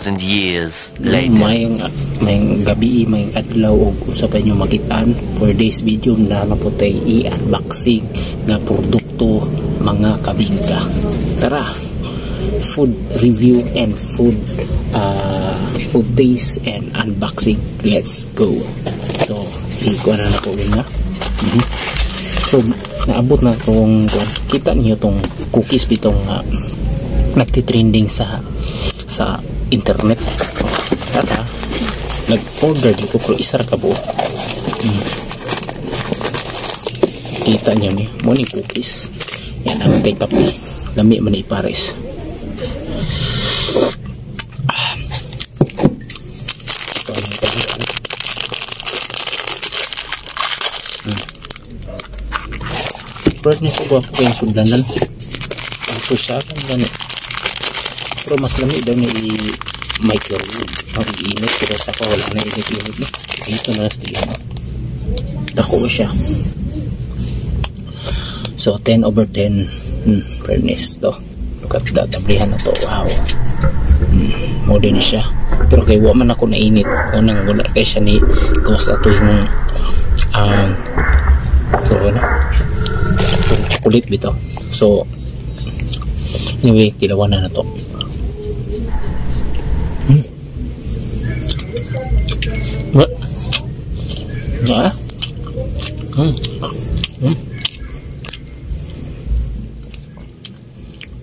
2,000 years later. May gabi, may adlaw o kung sa pa nyo makitaan for this video na naputay i-unboxing na produkto mga kabingka. Tara, food review and food taste and unboxing. Let's go. So, ikuha na ko rin na. So, naabot na itong, kita niyo itong cookies bitong nagtitrending sa internet. Tata, nag-order dito pero isar ka po. Kita niyo ni, morning cookies. Yan ang kay kape. Lami man ipares. First niya ko po yung sudanan. Ang susyakan gani. Pero mas lamig daw na i-microwave. Ang iinit. Pero sa ko wala na init-init na. Ito na sila. Dako siya. So 10/10 fairness to. Look at that. Tablihan na to. Wow. Modern siya. Pero kay waman ako na init. Unang wala kay siya ni gawas ato yung so ano chocolate bito. So anyway, kilawan na to. What?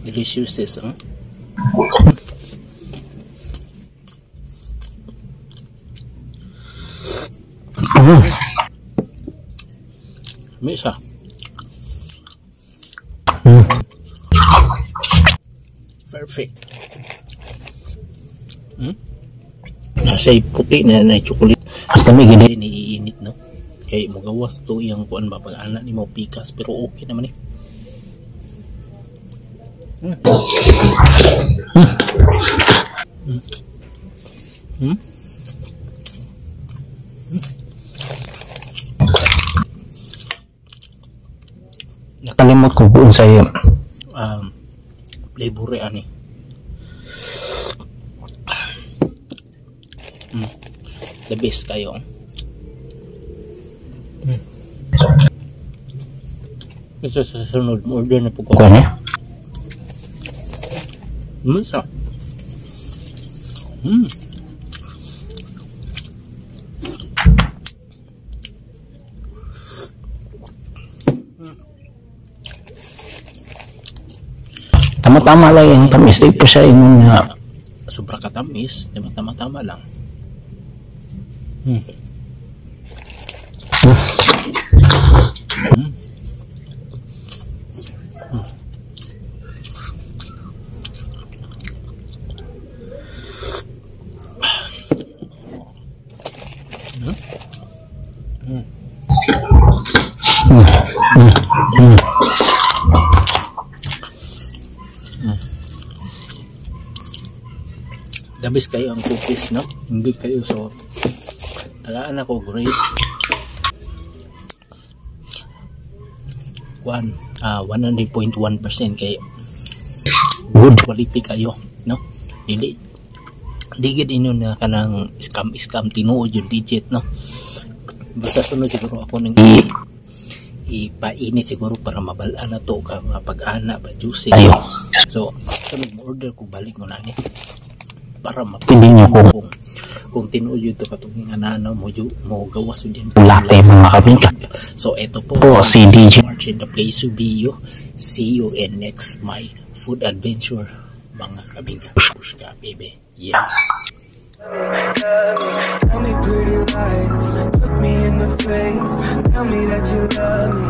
Delicious this, huh? Misa. Perfect. Nasa puti na chocolate. Basta may gina iniinit, no? Kaya magawas to yung kuan ba pag anak ni mo pikas pero okay naman eh. Nakalimot ko kung sa'yo flavor ani. The best kayo. Ito sa sunod order na po ko. Masa. Tama-tama lang yung tamis. Di pa siya yung sobra katamis. Diba? Tama-tama lang. Dabis kayo ang cookies, no? Hindi kayo, so tagaan ako grade 100.1% kayo good quality kayo, no? Digid inyo na kanang scam tinuod yung digit, no? Basta sunod siguro ako nang ipainit siguro para mabalaan na to ka pag-ana ba juicy. So mag-order ko balik mo na ni para mapili kung tinuod yun ito katong anano mo gawas yun latte mga kabingka. So eto po si DJ March in the place to be you. See you in next my food adventure mga kabingka. Push ka baby. Yeah. Tell me pretty lies, look me in the face, tell me that you love me.